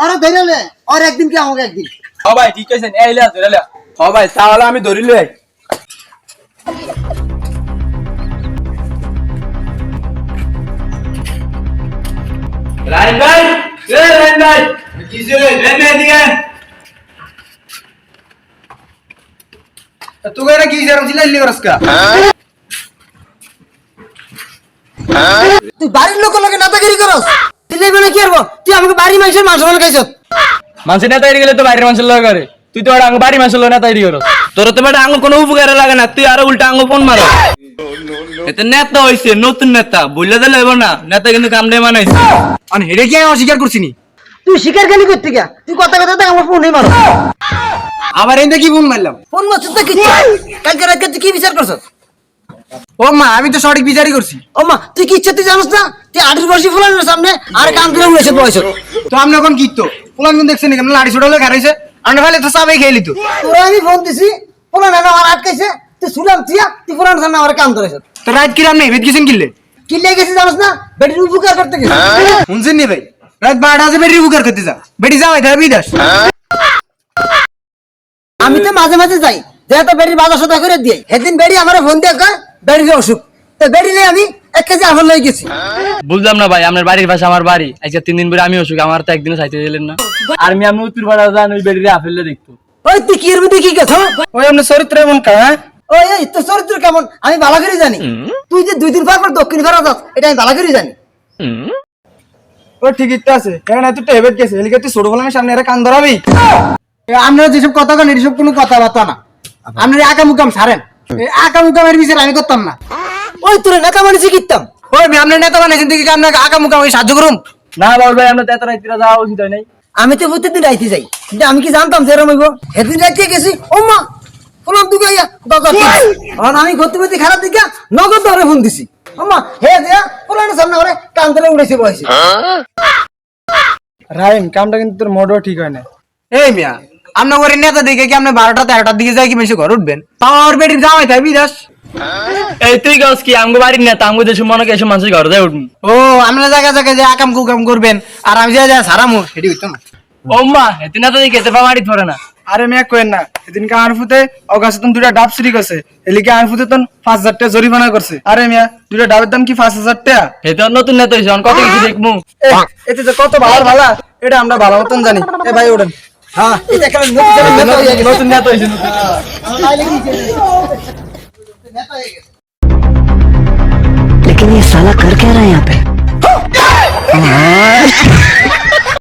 আরে ধরে লে আর একদিন কি আমাকে একদিন ও ভাই ঠিক আছে এই লে ধরে লে ও ভাই তাহলে আমি ধরি লই রাইন ভাই রাইন ভাই কিসে রে নে দিকে तू गया की जरा जिला ले रसका তুই বাড়ির লোক লাগে নাতাগিরি করস দিলে মানে কি করব তুই আমাকে বাড়ি মাইছে মাংস বল খাইছত মানুষ না তৈরি গেলে তো বাইরের মানুষ লয় করে তুই তো আঙ্গ বাড়ি মানুষ লয় না তৈরি করস তোর তো বেটা আঙ্গ কোনো উপকার লাগে না তুই আরো উল্টা আঙ্গ ফোন মারো এতে নেতা হইছে নতুন নেতা বইলা দিলে হইব না নেতা কিন্তু কাম দে মানাইছে আমি হেরে কি অস্বীকার করছিনি তুই শিকার খালি করতে গিয়া তুই কথা কথা আমার ফোনই মারো আবার এনে কি ফোন মারলাম ফোন মারছিস তো কি কালকে রাতে তুই কি বিচার করছস ও মা আমি তো সঠিক বিচারই করছি ও মা তুই কি ইচ্ছা তুই জানিস না তুই 18 বছর ফুলানোর সামনে আর কান ধরে উড়েছে বয়স তো আমি এখন কি তো ফুলান কোন দেখছেন কেন লাড়ি ছোড়ালে খারাইছে আন্ডা ফেলে তো সবাই খেলি তো তোরা আমি ফোন দিছি ফুলানো আমার আটকাইছে তুই শুলাম তুই ফুলানোর সামনে আমার কান ধরেছ তো রাত কিরাম নেই ভেদ গেছেন কিনলে কি লেগেছিস জানিস না বেটির উপকার করতে গেছিস শুনছেন নি ভাই রাত 12টা বাজে বেটি উপকার করতে যা বেটি যাও এটা বিদাস আমি তো মাঝে মাঝে যাই যেহেতু বেটির বাজার সদা করে দিই সেদিন বেটি আমার ফোন দিয়ে কয় বেটির অসুখ তো বেটি নিয়ে আমি 1 কেজি আপেল লই গেছি বুঝলাম না ভাই আপনার বাড়ির পাশে আমার বাড়ি আজকে 3 দিন পরে আমি অসুখ আমার তো একদিনও চাইতে দিলেন না আর আমি উত্তর পাড়া যান ওই বেড়িরে আপেললে দেখতো ওই তুই কি এর মধ্যে কি কথা ওই আপনার চরিত্র এমন কা হ্যাঁ ওই এই তোর চরিত্র কেমন আমি ভালো করে জানি তুই যে 2 দিন পর পর দক্ষিণ ফেরা যাস এটা আমি ভালো করে জানি ও ঠিকই তো আছে এখন এত হেবেট গেছে এলিকে তুই ছোট বলামের সামনে এরা কান ধরাবি আপনারা যেসব কথা কন এসব কোনো কথাবার্তা না আপনারা আকাম উকাম ছাড়েন আকাম উকামের বিচার আমি করতাম না ওই তোরে নেতা মানে শিখিতাম ওই আমি আপনার নেতা বানাইছেন দেখি আপনাকে আকাম উকাম সাহায্য করুম না বাবু ভাই আমরা তেতরা ইতিরা যাওয়া উচিত হয় নাই আমি তো প্রত্যেকদিন রাইতে যাই কিন্তু আমি কি জানতাম যে এরকম হইব সেদিন রাইতে গেছি ও মা ফোন দুগে আইয়া দাদা আর আমি ঘুরতে ঘুরতে খারাপ দিকে নগদ ধরে ফোন দিছি ও মা হে দেয়া ফোনের সামনে ওরে কান ধরে উড়েছে বয়সে রাইন কামটা কিন্তু তোর মোড়ও ঠিক হয় না এই মিয়া আপনার ঘরে নেতা দেখে কি আপনি 12টা 13টার দিকে যাই কি মেশে ঘর উঠবেন পাওয়ার বেটির জামাই তাই বিদাস এই তুই গাছ কি আমগো বাড়ির না আমগো দেশ মনে কে এসব মানুষের ঘরে যায় উঠুন ও আমরা জায়গা জায়গায় যে আকাম কুকাম করবেন আর আমি যা যা সারামু সেটি হইতো না ও মা এতে না তো খেতে পা মারি ধরে না আরে মিয়া কোয়েন না সেদিন কা আনফুতে অগাছে তুমি দুটা ডাব চুরি করছে এলিকে আনফুতে তন 5000 টাকা জরিমানা করছে আরে মিয়া দুটা ডাবের দাম কি 5000 টাকা এতে নতুন নেতা হইছে কত কিছু দেখমু এতে যে কত ভালো ভালো এটা আমরা ভালো মতন জানি এ ভাই ওঠেন হ্যাঁ এটা কেন নেতা হয়ে গেছে নতুন নেতা হইছে लेकिन ये साला कर क्या रहा है यहाँ पे